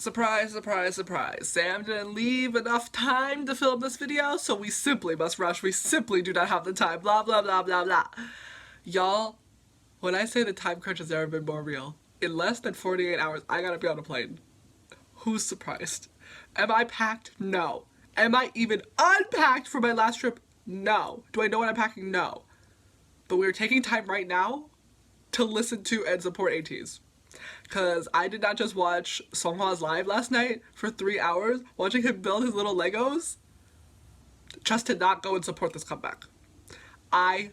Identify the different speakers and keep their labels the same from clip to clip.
Speaker 1: Surprise, surprise, surprise. Sam didn't leave enough time to film this video, so we simply must rush. We simply do not have the time. Blah, blah, blah, blah, blah. Y'all, when I say the time crunch has never been more real, in less than 48 hours, I gotta be on a plane. Who's surprised? Am I packed? No. Am I even unpacked for my last trip? No. Do I know what I'm packing? No. But we're taking time right now to listen to and support ATEEZ. Because I did not just watch Songhwa's live last night for 3 hours, watching him build his little Legos, just to not go and support this comeback. I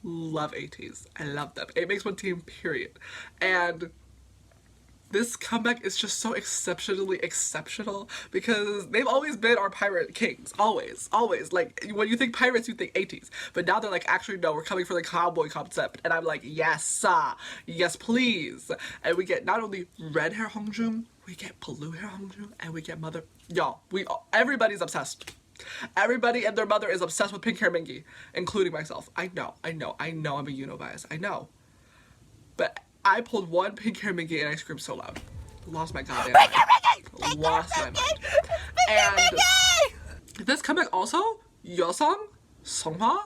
Speaker 1: love ATEEZ. I love them. It makes one team, period. And this comeback is just so exceptionally exceptional because they've always been our pirate kings. Always. Always. Like, when you think pirates, you think ATEEZ. But now they're like, actually, no, we're coming for the cowboy concept. And I'm like, yes, yes, please. And we get not only red hair Hongjun, we get blue hair Hongjun, and we get mother. Y'all, everybody's obsessed. Everybody and their mother is obsessed with pink hair Mingi, including myself. I know I'm a Uno-bias. I know. But I pulled one pink hair Mingi and I screamed so loud. Lost my goddamn mind. Lost my mind. And this comeback also, Yeosang, Songhwa,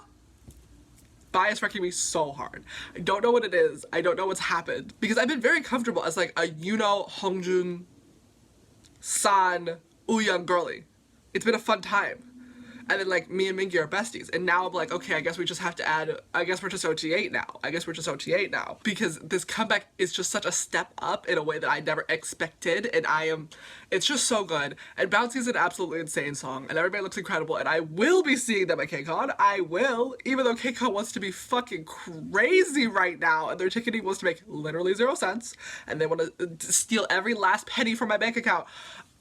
Speaker 1: bias wrecking me so hard. I don't know what it is. I don't know what's happened. Because I've been very comfortable as like a Yuno, Hongjun, San, Wooyoung girly. It's been a fun time. And then, like, me and Mingi are besties. And now I'm like, okay, I guess we just have to add, I guess we're just OT8 now. Because this comeback is just such a step up in a way that I never expected. And it's just so good. And Bouncy is an absolutely insane song. And everybody looks incredible. And I will be seeing them at KCON. I will. Even though KCON wants to be fucking crazy right now. And their ticketing wants to make literally 0 cents. And they want to steal every last penny from my bank account.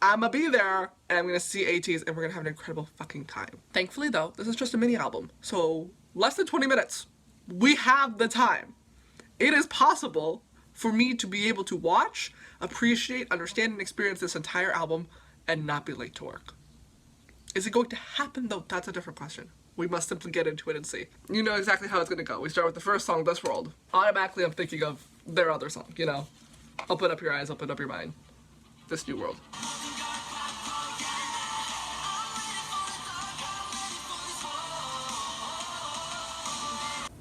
Speaker 1: I'ma be there, and I'm gonna see ATEEZ, and we're gonna have an incredible fucking time. Thankfully, though, this is just a mini album, so less than 20 minutes. We have the time. It is possible for me to be able to watch, appreciate, understand, and experience this entire album and not be late to work. Is it going to happen, though? That's a different question. We must simply get into it and see. You know exactly how it's gonna go. We start with the first song, This World. Automatically, I'm thinking of their other song, you know? Open up your eyes, open up your mind. This new world.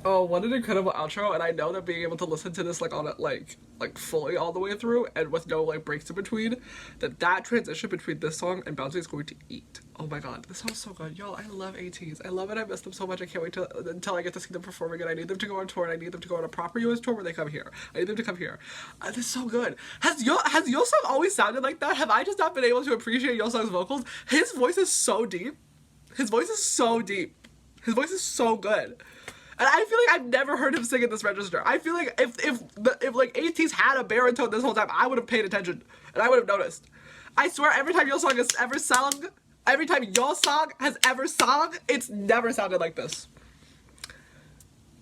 Speaker 1: Oh, what an incredible outro, and I know that being able to listen to this like on it like fully all the way through and with no like breaks in between, that transition between this song and Bouncy is going to eat. Oh my god, this song's so good. Y'all, I love ATEEZ. I love it. I miss them so much. I can't wait until I get to see them performing, and I need them to go on tour, and I need them to go on a proper US tour where they come here. I need them to come here. This is so good. Has Yeosang always sounded like that? Have I just not been able to appreciate Yeosang's vocals? His voice is so deep. His voice is so deep. His voice is so good. And I feel like I've never heard him sing in this register. I feel like if like ATEEZ had a baritone this whole time, I would have paid attention and I would have noticed. I swear, every time Yeosang has ever sung, it's never sounded like this.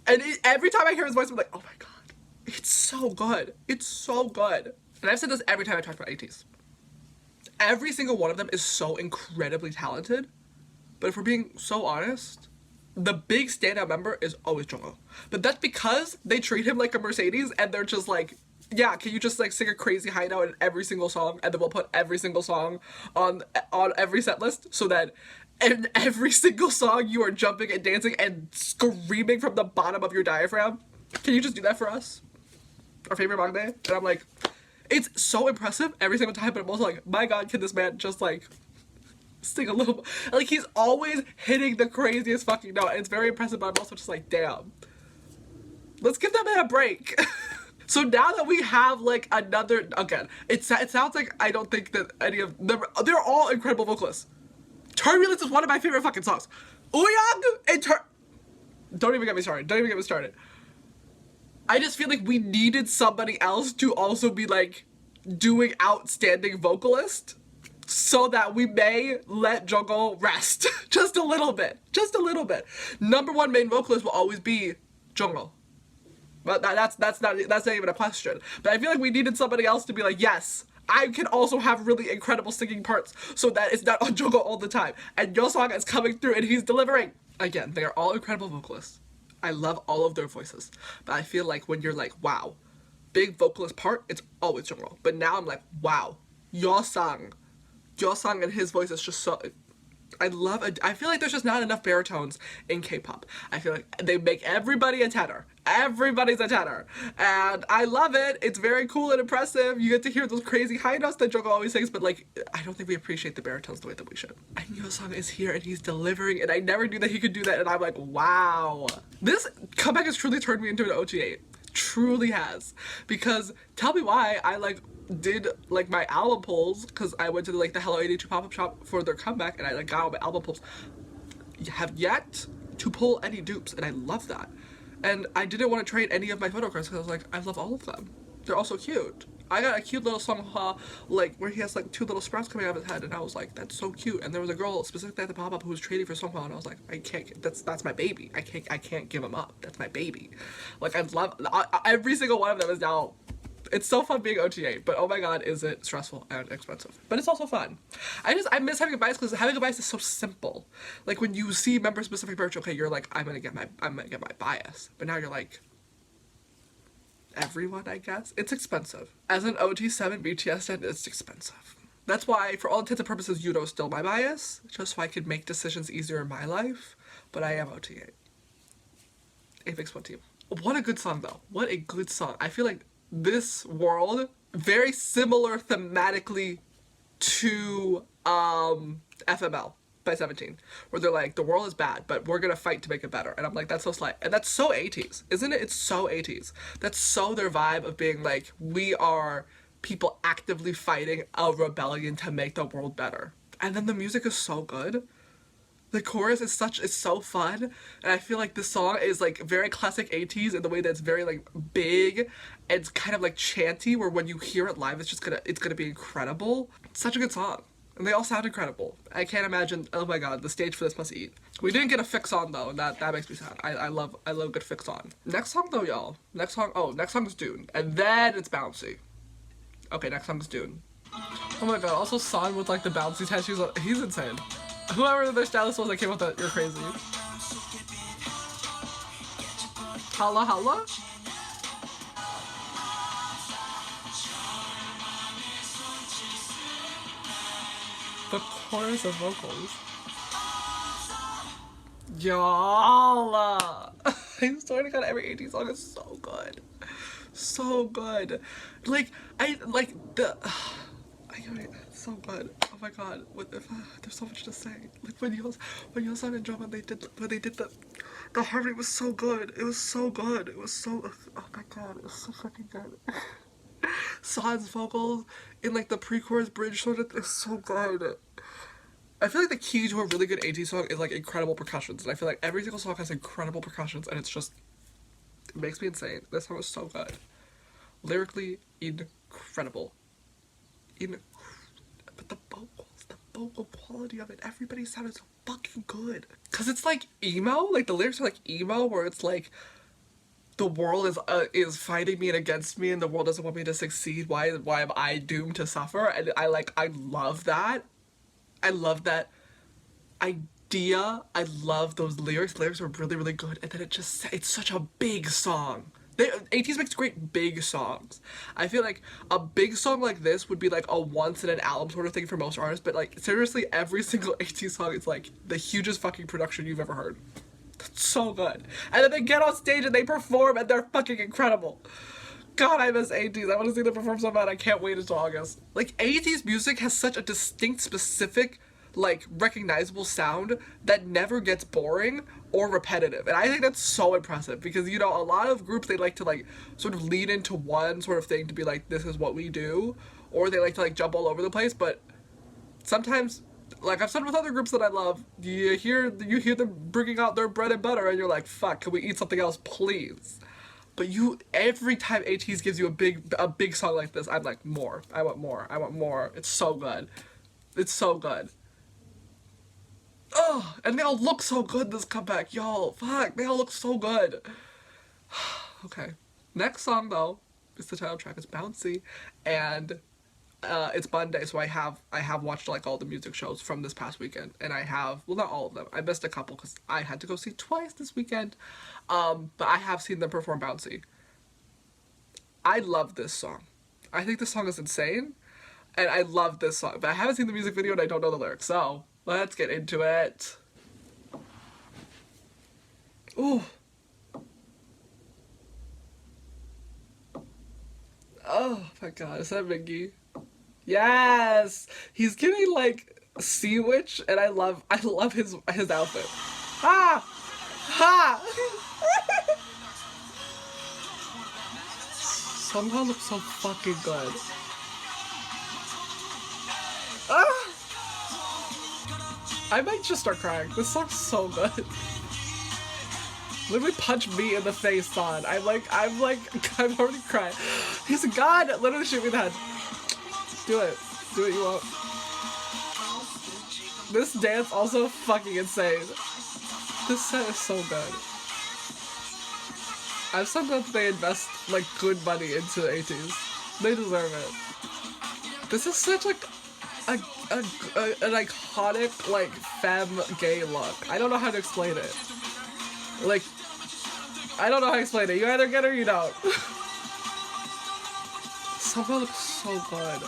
Speaker 1: And every time I hear his voice, I'm like, oh my god, it's so good. It's so good. And I've said this every time I talk about ATEEZ. Every single one of them is so incredibly talented, but if we're being so honest, the big standout member is always Jungkook. But that's because they treat him like a Mercedes and they're just like, yeah, can you just like sing a crazy high note in every single song, and then we'll put every single song on every set list so that in every single song you are jumping and dancing and screaming from the bottom of your diaphragm. Can you just do that for us? Our favorite Maknae? And I'm like, it's so impressive every single time, but I'm also like, my god, can this man just like sing a little, like he's always hitting the craziest fucking note, and it's very impressive, but I'm also just like, damn, let's give that man a break. So now that we have like another, again, it sounds like I don't think that any of them, they're all incredible vocalists. Turbulence is one of my favorite fucking songs. Wooyoung and don't even get me started. I just feel like we needed somebody else to also be like doing outstanding vocalist, so that we may let Jungkook rest just a little bit. Number one main vocalist will always be Jungkook. But that's not even a question. But I feel like we needed somebody else to be like, yes, I can also have really incredible singing parts, so that it's not on Jungkook all the time. And Yeosang is coming through and he's delivering. Again, they are all incredible vocalists. I love all of their voices. But I feel like when you're like, wow, big vocalist part, it's always Jungkook. But now I'm like, wow, Yeosang. Yeosang and his voice is just so... I love it. I feel like there's just not enough baritones in K-pop. I feel like they make everybody a tenor. Everybody's a tenor. And I love it. It's very cool and impressive. You get to hear those crazy high notes that Jungkook always sings, but like, I don't think we appreciate the baritones the way that we should. And Yeosang is here and he's delivering, and I never knew that he could do that, and I'm like, wow. This comeback has truly turned me into an OT8. Truly has. Because tell me why I like did like my album polls, because I went to like the Hello 82 pop-up shop for their comeback, and I like got all my album polls. Have yet to pull any dupes, and I love that. And I didn't want to trade any of my photo cards because I was like, I love all of them. They're all so cute. I got a cute little song, like where he has like 2 little sprouts coming out of his head, and I was like, that's so cute. And there was a girl specifically at the pop-up who was trading for Songhwa, and I was like, I can't. That's my baby. I can't give him up. That's my baby. Like I love every single one of them is now. It's so fun being OTA, but oh my god, is it stressful and expensive. But it's also fun. I miss having a bias because having a bias is so simple. Like when you see member-specific merch, okay, you're like, I'm gonna get my bias. But now you're like, everyone, I guess. It's expensive. As an OT7 BTS stan, it's expensive. That's why, for all intents and purposes, Yudo's still my bias, just so I could make decisions easier in my life. But I am OT8. Aphex One Team. What a good song, though. What a good song. I feel like this world, very similar thematically to FML by 17, where they're like, the world is bad, but we're gonna fight to make it better. And I'm like, that's so slight. And that's so ATEEZ, isn't it? It's so ATEEZ. That's so their vibe of being like, we are people actively fighting a rebellion to make the world better. And then the music is so good. The chorus is so fun, and I feel like this song is like very classic ATEEZ in the way that it's very like big, and it's kind of like chanty, where when you hear it live, it's gonna be incredible. It's such a good song, and they all sound incredible. I can't imagine. Oh my god, the stage for this must eat. We didn't get a fix on though, and that makes me sad. I love good fix on. Next song though, y'all. Next song is Dune, and then it's Bouncy. Okay, next song is Dune. Oh my god, also Son with like the bouncy tattoos. He's insane. Whoever the stylist was that came up with that, you're crazy. Holla holla? The chorus of vocals. Y'all! I'm swear to god, every ATEEZ song is so good. So good. Like, so good. Oh my god, there's so much to say. Like when Yeosang and Drama, when they did the harmony was so good. It was so good. It was so, oh my god, it was so fucking good. Son's vocals in like the pre-chorus bridge sort of is so good. I feel like the key to a really good ATEEZ song is like incredible percussions, and I feel like every single song has incredible percussions, and it makes me insane. This song is so good. Lyrically incredible. But the vocal quality of it, everybody sounded so fucking good. Cause it's like emo, like the lyrics are like emo, where it's like, the world is fighting me and against me, and the world doesn't want me to succeed. Why am I doomed to suffer? And I love that. I love that idea. I love those lyrics. The lyrics are really, really good, and then it's such a big song. ATEEZ makes great big songs. I feel like a big song like this would be like a once in an album sort of thing for most artists, but like seriously, every single ATEEZ song is like the hugest fucking production you've ever heard. It's so good. And then they get on stage and they perform, and they're fucking incredible. God, I miss ATEEZ. I want to see them perform so bad. I can't wait until August. Like, ATEEZ music has such a distinct, specific, like, recognizable sound that never gets boring or repetitive. And I think that's so impressive because, you know, a lot of groups, they like to, like, sort of lean into one sort of thing to be like, this is what we do. Or they like to, like, jump all over the place. But sometimes, like I've said with other groups that I love, you hear them bringing out their bread and butter and you're like, fuck, can we eat something else, please? But every time ATEEZ gives you a big song like this, I'm like, more. I want more. I want more. It's so good. It's so good. Oh, and they all look so good this comeback, y'all. Fuck, they all look so good. Okay. Next song, though, is the title track. It's Bouncy, and it's Monday, so I have watched like all the music shows from this past weekend, and I have, well, not all of them. I missed a couple because I had to go see twice this weekend, but I have seen them perform Bouncy. I love this song. I think this song is insane. And I love this song, but I haven't seen the music video and I don't know the lyrics, so let's get into it. Ooh. Oh my god, is that Mingy? Yes! He's giving like Sea Witch, and I love his outfit. Ha! Ha! Somehow looks so fucking good. Ah! I might just start crying. This song's so good. Literally punch me in the face, son. I'm already crying. He's a god! Literally shoot me in the head. Do it. Do what you want. This dance also fucking insane. This set is so good. I'm so glad that they invest like good money into ATEEZ. They deserve it. This is such like an iconic like femme gay look. I don't know how to explain it. Like, I don't know how to explain it. You either get it or you don't. Somehow looks so good.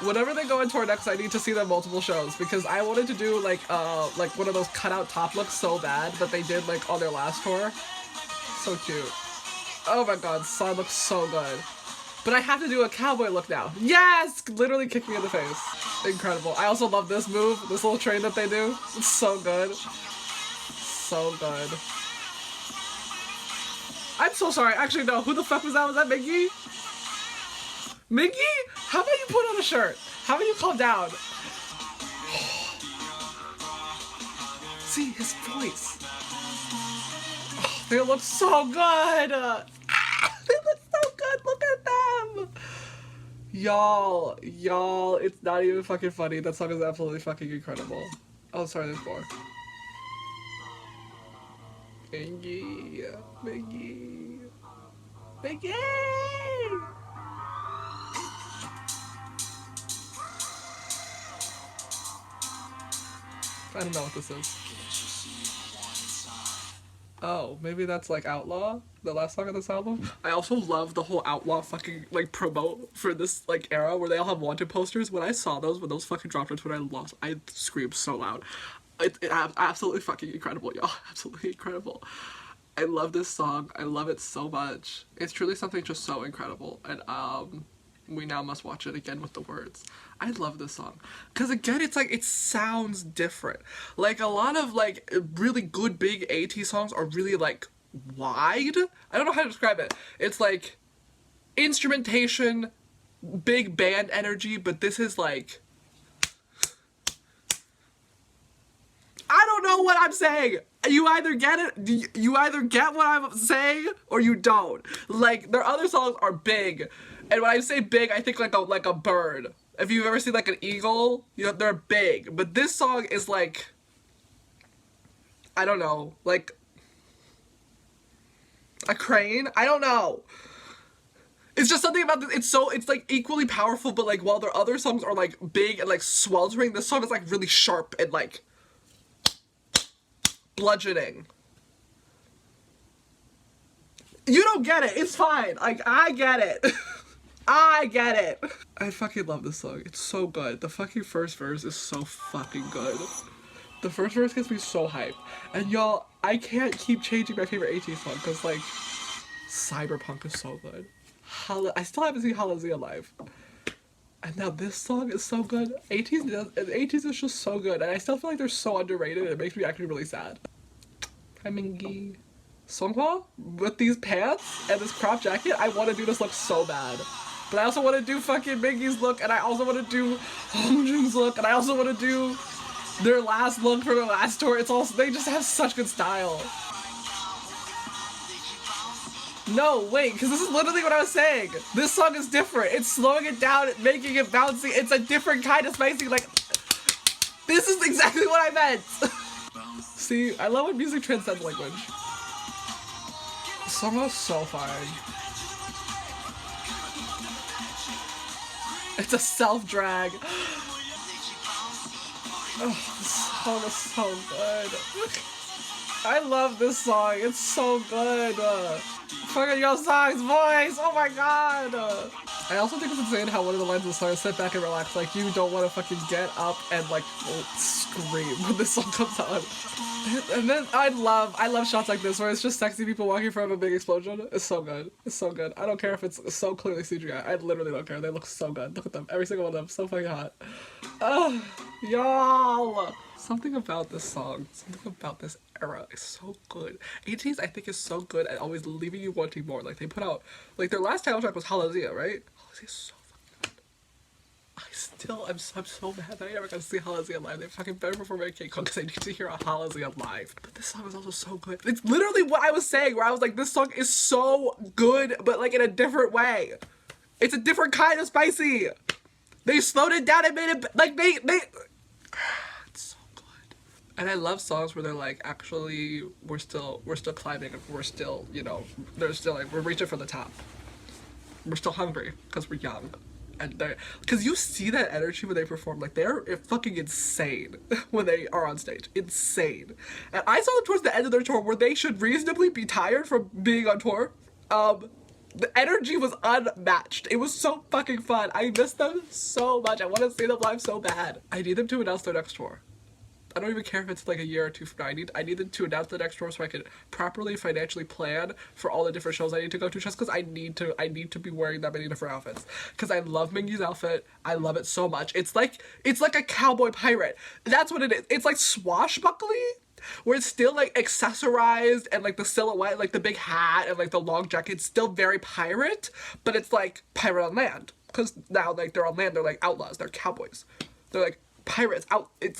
Speaker 1: Whenever they go on tour next, I need to see them multiple shows because I wanted to do like one of those cutout top looks so bad that they did like on their last tour. So cute. Oh my god, Son looks so good. But I have to do a cowboy look now. Yes! Literally kick me in the face. Incredible. I also love this move, this little train that they do. It's so good. So good. I'm so sorry. Actually, no. Who the fuck was that? Was that Mingy? Mingy? How about you put on a shirt? How about you calm down? See, his voice. Oh, they look so good. They look so good. Look at them. Y'all, it's not even fucking funny. That song is absolutely fucking incredible. Oh, sorry, there's more. Mingy, Mingy, Mingy! I don't know what this is. Oh, maybe that's like Outlaw, the last song of this album. I also love the whole Outlaw fucking like promo for this like era where they all have wanted posters. When I saw those, when those fucking dropped on Twitter, I screamed so loud. It's absolutely fucking incredible, y'all. Absolutely incredible. I love this song. I love it so much. It's truly something just so incredible. And we now must watch it again with the words. I love this song. Because again, it's like, it sounds different. Like a lot of like really good big ATEEZ songs are really like wide. I don't know how to describe it. It's like instrumentation, big band energy, but this is like, I don't know what I'm saying. You either get it, you either get what I'm saying or you don't. Like their other songs are big, and when I say big, I think like a bird. If you've ever seen like an eagle, you know, they're big. But this song is like, I don't know, like a crane. I don't know. It's just something about this. It's like equally powerful, but like while their other songs are like big and like sweltering, this song is like really sharp and like bludgeoning. You don't get it. It's fine. Like, I get it. I get it. I fucking love this song. It's so good. The fucking first verse is so fucking good. The first verse gets me so hyped. And y'all, I can't keep changing my favorite ATEEZ song because like Cyberpunk is so good. I still haven't seen Halazia live. And now this song is so good. ATEEZ is just so good. And I still feel like they're so underrated. It makes me actually really sad. Hi, Mingy. Songhwa, with these pants and this crop jacket, I want to do this look so bad. But I also want to do fucking Mingy's look. And I also want to do Hongjoong's look. And I also want to do their last look for their last tour. It's also, they just have such good style. No, wait, because this is literally what I was saying. This song is different. It's slowing it down, making it bouncy. It's a different kind of spicy. Like, this is exactly what I meant. See, I love when music transcends language. This song is so fine. It's a self-drag. Oh, this song is so good. I love this song. It's so good. Fucking Yo Song's voice. Oh my god. I also think it's insane how one of the lines of the song is sit back and relax, like you don't want to fucking get up and like scream when this song comes on. And then I love shots like this where it's just sexy people walking from a big explosion. It's so good. It's so good. I don't care if it's so clearly CGI. I literally don't care. They look so good. Look at them. Every single one of them. So fucking hot. Y'all. Something about this song, something about this era is so good. ATEEZ, I think, is so good at always leaving you wanting more. Like, they put out, like, their last title track was Halazia, right? Halazia is so fucking good. I'm so mad that I never got to see Halazia live. They fucking better perform at KCON because I need to hear a Halazia live. But this song is also so good. It's literally what I was saying, where I was like, this song is so good, but like in a different way. It's a different kind of spicy. They slowed it down and made it, like, they and I love songs where they're like, actually, we're still climbing, and we're still, you know, they're still like, we're reaching for the top. We're still hungry because we're young, and because you see that energy when they perform. Like, they're fucking insane when they are on stage, insane. And I saw them towards the end of their tour where they should reasonably be tired from being on tour. The energy was unmatched. It was so fucking fun. I miss them so much. I want to see them live so bad. I need them to announce their next tour. I don't even care if it's like a year or two from now. I need them to announce the next tour so I can properly financially plan for all the different shows I need to go to, just because I need to be wearing that many different outfits. Because I love Mingy's outfit. I love it so much. It's like a cowboy pirate. That's what it is. It's like swashbuckly, where it's still like accessorized and like the silhouette, like the big hat and like the long jacket, it's still very pirate, but it's like pirate on land. Because now like they're on land, they're like outlaws, they're cowboys. They're like pirates out. It's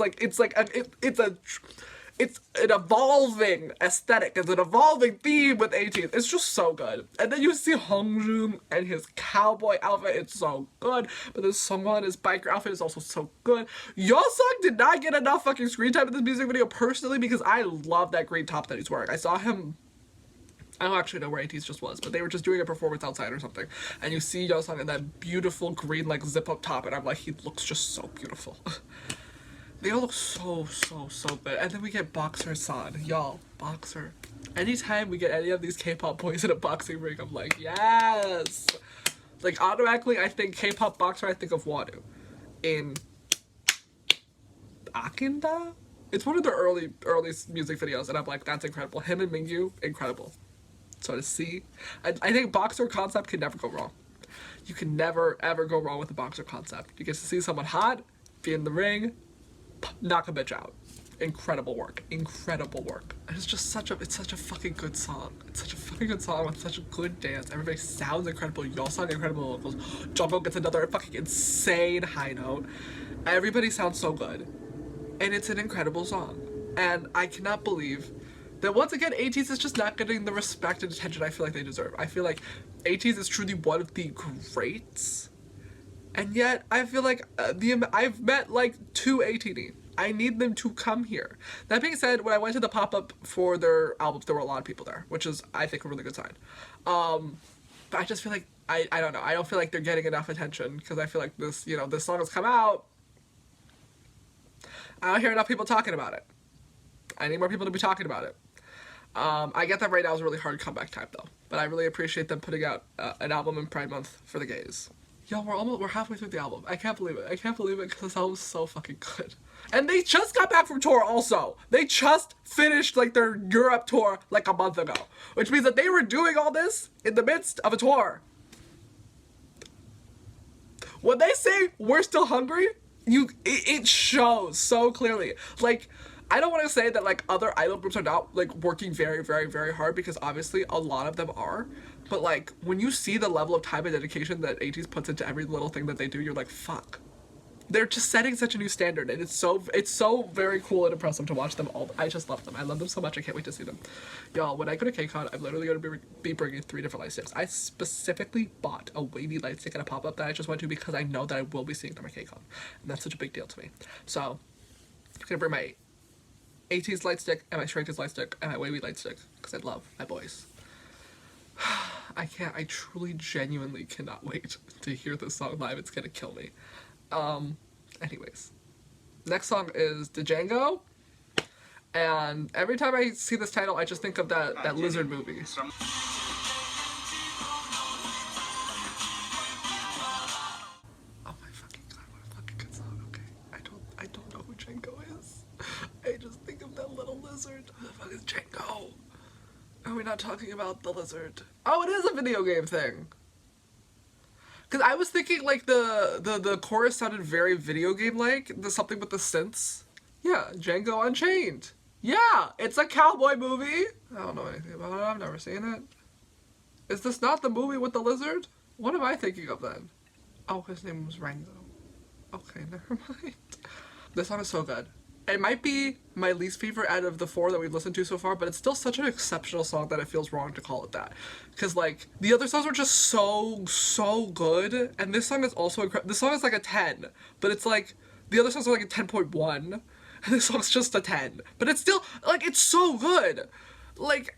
Speaker 1: an evolving aesthetic. It's an evolving theme with ATEEZ. It's just so good. And then you see Hongjoong and his cowboy outfit. It's so good. But this Sungwon, his biker outfit, is also so good. Yeosung did not get enough fucking screen time in this music video personally, because I love that green top that he's wearing. I saw him, I don't actually know where ATEEZ just was, but they were just doing a performance outside or something. And you see Yeosung in that beautiful green like zip up top, and I'm like, he looks just so beautiful. They all look so good. And then we get Boxer San. Y'all, Boxer. Anytime we get any of these K-pop boys in a boxing ring, I'm like, yes! Like, automatically, I think K-pop boxer, I think of Wadu. In Akinda? It's one of their early music videos, and I'm like, that's incredible. Him and Mingyu, incredible. So to see, I think boxer concept can never go wrong. You can never ever go wrong with the boxer concept. You get to see someone hot, be in the ring, knock a bitch out. Incredible work. Incredible work. And it's just such a fucking good song. It's such a fucking good song with such a good dance. Everybody sounds incredible. Yeosung incredible vocals. Django gets another fucking insane high note. Everybody sounds so good. And it's an incredible song. And I cannot believe that once again, ATEEZ is just not getting the respect and attention I feel like they deserve. I feel like ATEEZ is truly one of the greats. And yet, I feel like I've met like 2 ATEEZ. I need them to come here. That being said, when I went to the pop-up for their albums, there were a lot of people there, which is, I think, a really good sign. But I just feel like, I don't know, I don't feel like they're getting enough attention, because I feel like this, you know, this song has come out. I don't hear enough people talking about it. I need more people to be talking about it. I get that right now is a really hard comeback time though, but I really appreciate them putting out an album in Pride Month for the gays. Yo, we're halfway through the album. I can't believe it. I can't believe it because this album's so fucking good. And they just got back from tour also. They just finished like their Europe tour like a month ago, which means that they were doing all this in the midst of a tour. When they say we're still hungry, it shows so clearly. Like, I don't want to say that like other idol groups are not like working very hard, because obviously a lot of them are, but like when you see the level of time and dedication that ATEEZ puts into every little thing that they do, you're like, fuck. They're just setting such a new standard, and it's so very cool and impressive to watch them all. I just love them. I love them so much. I can't wait to see them. Y'all, when I go to KCON, I'm literally going to be bringing 3 different light sticks. I specifically bought a wavy light stick at a pop-up that I just went to because I know that I will be seeing them at KCON, and that's such a big deal to me. So I'm going to bring my ATEEZ light stick and my Stray Kids light stick and my wavy light stick because I love my boys. I truly genuinely cannot wait to hear this song live. It's gonna kill me. Anyways, next song is Django, and every time I see this title I just think of that lizard movie. we not talking about the lizard? Oh, it is a video game thing. Because I was thinking like the chorus sounded very video game-like. The something with the synths. Yeah, Django Unchained. Yeah, it's a cowboy movie. I don't know anything about it. I've never seen it. Is this not the movie with the lizard? What am I thinking of then? Oh, his name was Rango. Okay, never mind. This song is so good. It might be my least favorite out of the 4 that we've listened to so far, but it's still such an exceptional song that it feels wrong to call it that. Because, like, the other songs were just so good, and this song is also incredible. This song is like a 10, but it's like, the other songs are like a 10.1, and this song's just a 10. But it's still, like, it's so good! Like,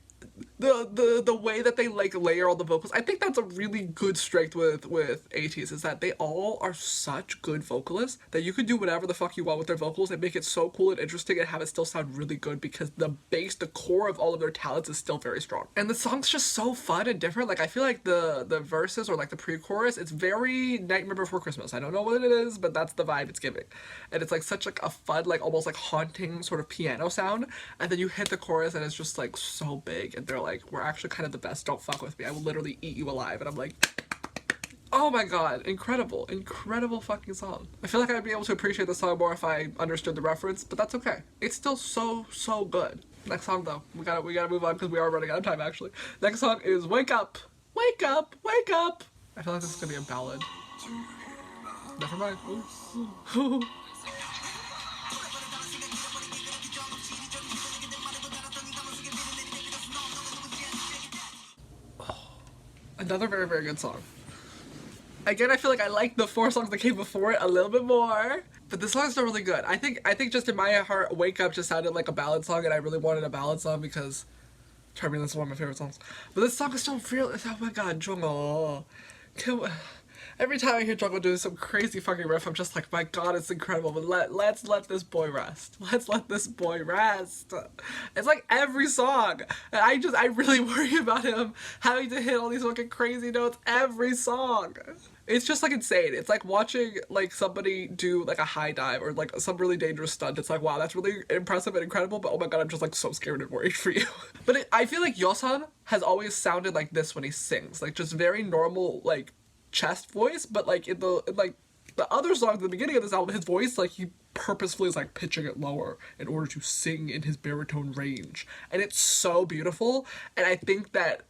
Speaker 1: the way that they like layer all the vocals, I think that's a really good strength with ATEEZ, is that they all are such good vocalists that you could do whatever the fuck you want with their vocals and make it so cool and interesting and have it still sound really good, because the base, the core of all of their talents is still very strong. And the song's just so fun and different. Like, I feel like the verses or like the pre-chorus, it's very Nightmare Before Christmas. I don't know what it is, but that's the vibe it's giving. And it's like such like a fun, like almost like haunting sort of piano sound, and then you hit the chorus and it's just like so big, and they're like, we're actually kind of the best, don't fuck with me, I will literally eat you alive. And I'm like, oh my god, incredible, incredible fucking song. I feel like I'd be able to appreciate the song more if I understood the reference, but that's okay. It's still so good. Next song though, we gotta move on because we are running out of time actually. Next song is Wake Up, Wake Up, Wake Up. I feel like this is gonna be a ballad. Never mind. Ooh. Another very good song. Again, I feel like I like the 4 songs that came before it a little bit more, but this song is still really good. I think just in my heart, Wake Up just sounded like a ballad song, and I really wanted a ballad song because Turbulence is one of my favorite songs. But this song is still real. Oh my god, Jungho. Every time I hear Jungho doing some crazy fucking riff, I'm just like, my god, it's incredible, but let's let this boy rest. Let's let this boy rest. It's like every song. And I really worry about him having to hit all these fucking crazy notes every song. It's just like insane. It's like watching like somebody do like a high dive or like some really dangerous stunt. It's like, wow, that's really impressive and incredible, but oh my god, I'm just like so scared and worried for you. But I feel like Yeosun has always sounded like this when he sings. Like just very normal, like chest voice, but like in the other songs at the beginning of this album, his voice, like he purposefully is like pitching it lower in order to sing in his baritone range, and it's so beautiful. And I think that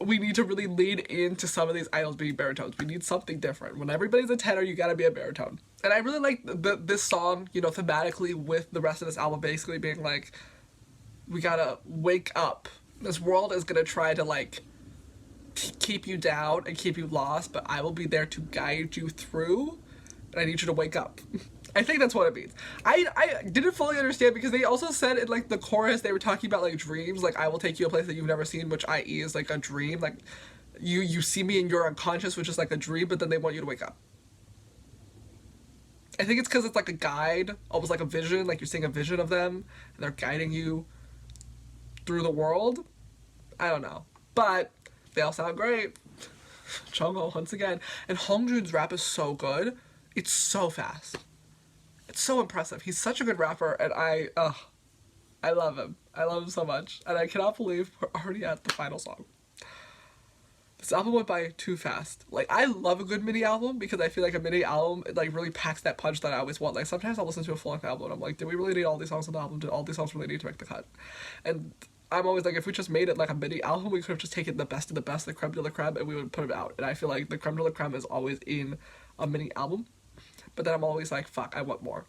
Speaker 1: we need to really lean into some of these idols being baritones. We need something different. When everybody's a tenor, you gotta be a baritone. And I really like this song, you know, thematically with the rest of this album basically being like, we gotta wake up. This world is gonna try to like keep you down and keep you lost, but I will be there to guide you through, and I need you to wake up. I think that's what it means. I didn't fully understand because they also said in like the chorus they were talking about like dreams, like I will take you a place that you've never seen, which i.e. is like a dream, like you see me in your unconscious, which is like a dream, but then they want you to wake up. I think it's because it's like a guide, almost like a vision, like you're seeing a vision of them and they're guiding you through the world. I don't know, but they all sound great. Jungho once again. And Hongjoon's rap is so good. It's so fast. It's so impressive. He's such a good rapper, and I love him. I love him so much. And I cannot believe we're already at the final song. This album went by too fast. Like, I love a good mini album because I feel like a mini album, it like really packs that punch that I always want. Like, sometimes I'll listen to a full-length album and I'm like, did we really need all these songs on the album? Did all these songs really need to make the cut? And I'm always like, if we just made it like a mini album, we could have just taken the best of the best, the creme de la creme, and we would put it out. And I feel like the creme de la creme is always in a mini album. But then I'm always like, fuck, I want more.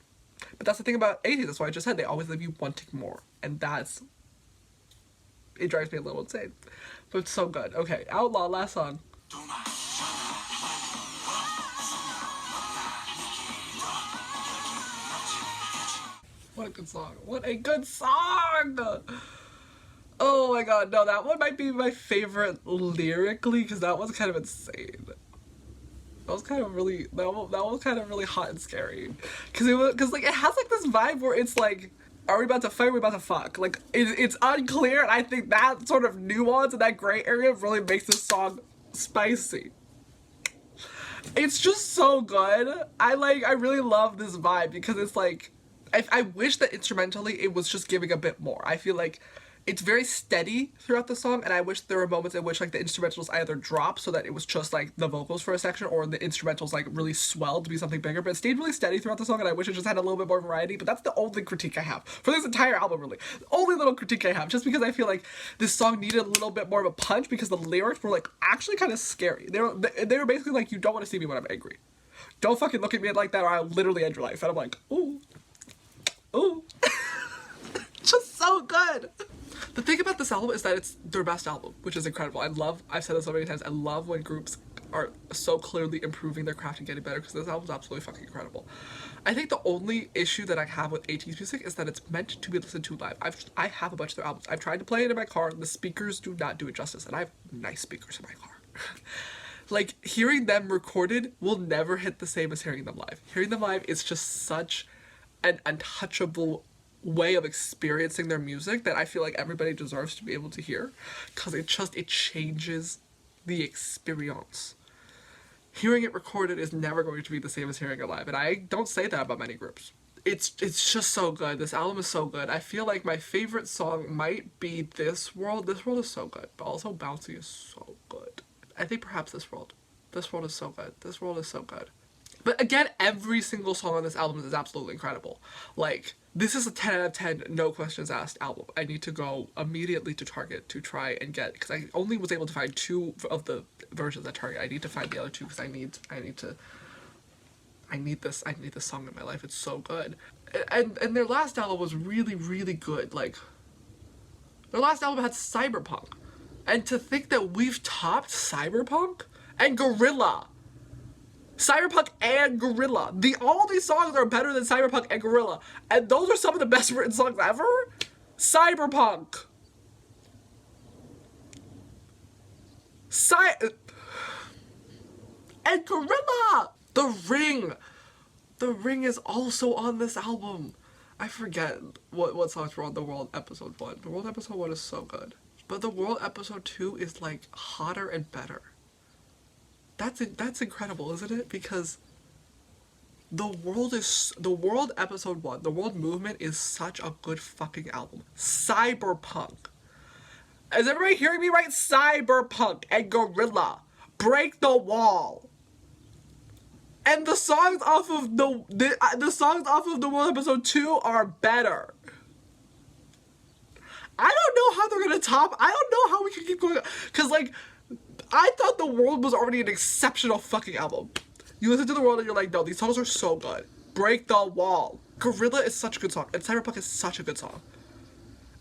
Speaker 1: But that's the thing about ATEEZ, that's why I just said, they always leave you wanting more. And that's, it drives me a little insane. But it's so good. Okay, Outlaw, last song. What a good song. What a good song! Oh my god, no, that one might be my favorite lyrically, because that was kind of insane. That was kind of really, that was kind of really hot and scary. Because like, it has like this vibe where it's like, are we about to fight or are we about to fuck? Like, it's unclear, and I think that sort of nuance and that gray area really makes this song spicy. It's just so good. I really love this vibe because it's like, I wish that instrumentally it was just giving a bit more. I feel like it's very steady throughout the song, and I wish there were moments in which like the instrumentals either dropped so that it was just like the vocals for a section, or the instrumentals like really swelled to be something bigger, but it stayed really steady throughout the song, and I wish it just had a little bit more variety. But that's the only critique I have for this entire album, really. The only little critique I have, just because I feel like this song needed a little bit more of a punch, because the lyrics were like actually kind of scary. They were basically like, you don't want to see me when I'm angry. Don't fucking look at me like that or I'll literally end your life. And I'm like, ooh. Ooh. Just so good. The thing about this album is that it's their best album, which is incredible. I've said this so many times, I love when groups are so clearly improving their craft and getting better, because this album's absolutely fucking incredible. I think the only issue that I have with ATEEZ music is that it's meant to be listened to live. I have a bunch of their albums. I've tried to play it in my car. The speakers do not do it justice, and I have nice speakers in my car. Like, hearing them recorded will never hit the same as hearing them live. Hearing them live is just such an untouchable way of experiencing their music that I feel like everybody deserves to be able to hear, because it changes the experience. Hearing it recorded is never going to be the same as hearing it live, and I don't say that about many groups. It's just so good. This album is so good. I feel like my favorite song might be This World. This World is so good, but also Bouncy is so good. I think perhaps This World. This World is so good. This World is so good. But again, every single song on this album is absolutely incredible. Like, this is a 10 out of 10, no questions asked album. I need to go immediately to Target to try and get, because I only was able to find 2 of the versions at Target. I need to find the other 2 because I need this song in my life. It's so good. And their last album was really, really good. Like, their last album had Cyberpunk. And to think that we've topped Cyberpunk and Gorilla. Cyberpunk and Gorilla. All these songs are better than Cyberpunk and Gorilla. And those are some of the best written songs ever. Cyberpunk. And Gorilla. The Ring. The Ring is also on this album. I forget what songs were on The World Episode 1. The World Episode 1 is so good. But The World Episode 2 is like hotter and better. That's incredible, isn't it? Because The World Episode 1, The World Movement is such a good fucking album. Cyberpunk. Is everybody hearing me right? Cyberpunk and Gorilla. Break the Wall. And the songs off of the songs off of The World Episode 2 are better. I don't know how they're gonna top. I don't know how we can keep going. Cause like, I thought The World was already an exceptional fucking album. You listen to The World and you're like, no, these songs are so good. Break the Wall. Gorilla is such a good song. And Cyberpunk is such a good song.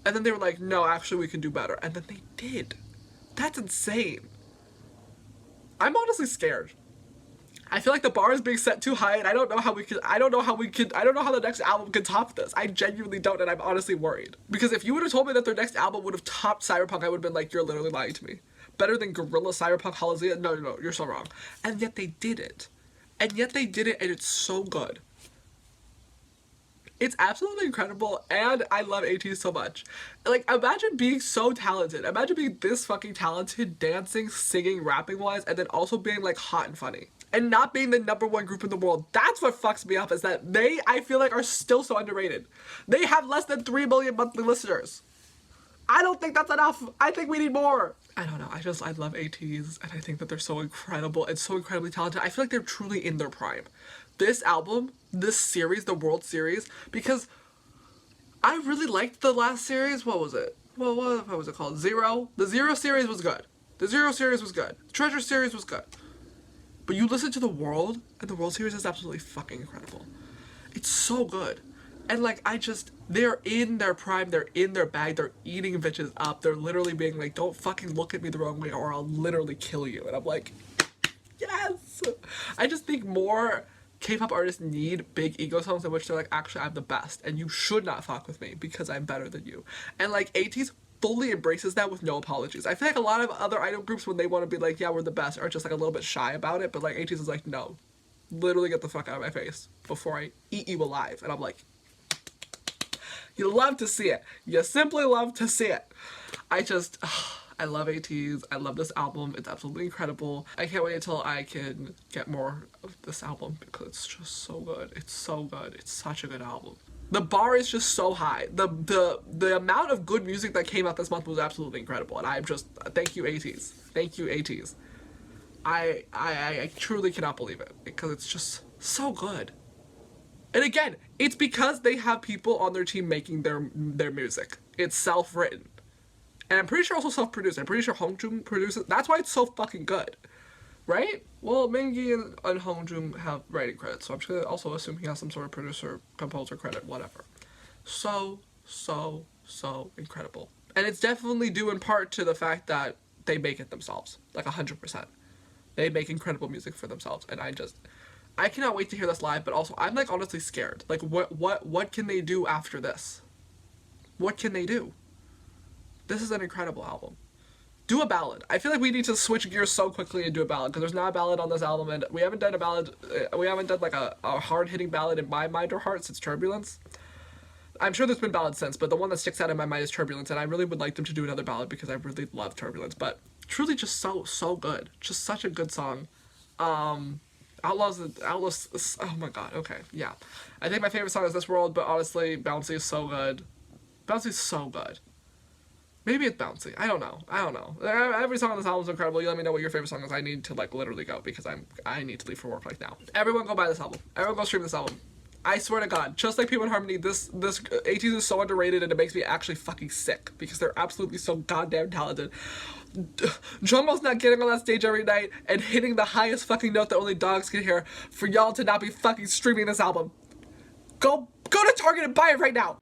Speaker 1: And then they were like, no, actually we can do better. And then they did. That's insane. I'm honestly scared. I feel like the bar is being set too high, and I don't know how the next album can top this. I genuinely don't, and I'm honestly worried. Because if you would have told me that their next album would have topped Cyberpunk, I would have been like, you're literally lying to me. Better than Gorilla, Cyberpunk, Hallelujah? No, you're so wrong. And yet they did it. And it's so good. It's absolutely incredible, and I love ATEEZ so much. Like, imagine being so talented. Imagine being this fucking talented, dancing, singing, rapping-wise, and then also being, like, hot and funny. And not being the #1 group in the world. That's what fucks me up, is that I feel like, are still so underrated. They have less than 3 million monthly listeners. I don't think that's enough. I think we need more. I don't know. I love ATEEZ, and I think that they're so incredible and so incredibly talented. I feel like they're truly in their prime. This album, this series, the World Series, because I really liked the last series. What was it? Well, what was it called? Zero? The Zero series was good. The Treasure series was good. But you listen to The World, and the World Series is absolutely fucking incredible. It's so good. And like, they're in their prime, they're in their bag, they're eating bitches up, they're literally being like, don't fucking look at me the wrong way or I'll literally kill you. And I'm like, yes! I just think more K-pop artists need big ego songs in which they're like, actually, I'm the best, and you should not fuck with me because I'm better than you. And like, ATEEZ fully embraces that with no apologies. I feel like a lot of other idol groups, when they want to be like, yeah, we're the best, are just like a little bit shy about it, but like, ATEEZ is like, no, literally get the fuck out of my face before I eat you alive. And I'm like, you love to see it. You simply love to see it. I love ATEEZ. I love this album. It's absolutely incredible. I can't wait until I can get more of this album because it's just so good. It's so good. It's such a good album. The bar is just so high. The amount of good music that came out this month was absolutely incredible, and I'm just thank you ATEEZ. Thank you ATEEZ. I truly cannot believe it because it's just so good. And again, it's because they have people on their team making their music. It's self-written. And I'm pretty sure also self-produced. I'm pretty sure Hongjoong produces. That's why it's so fucking good. Right? Well, Mingi and Hongjoong have writing credits, so I'm just gonna also assume he has some sort of producer, composer credit, whatever. So incredible. And it's definitely due in part to the fact that they make it themselves. Like 100%. They make incredible music for themselves, and I cannot wait to hear this live, but also I'm like honestly scared. Like what can they do after this? What can they do? This is an incredible album. Do a ballad. I feel like we need to switch gears so quickly and do a ballad because there's not a ballad on this album, and we haven't done a ballad. We haven't done like a hard-hitting ballad in my mind or heart since Turbulence. I'm sure there's been ballads since, but the one that sticks out in my mind is Turbulence, and I really would like them to do another ballad because I really love Turbulence. But truly, just so good. Just such a good song. Outlaws. Oh my god. Okay, yeah. I think my favorite song is This World, but honestly, Bouncy is so good. Bouncy's so good. Maybe it's Bouncy. I don't know. Every song on this album is incredible. You let me know what your favorite song is. I need to like literally go because I need to leave for work like now. Everyone go buy this album. Everyone go stream this album. I swear to God, just like People in Harmony, this ATEEZ is so underrated and it makes me actually fucking sick because they're absolutely so goddamn talented. Jungkook's not getting on that stage every night and hitting the highest fucking note that only dogs can hear for y'all to not be fucking streaming this album. Go to Target and buy it right now.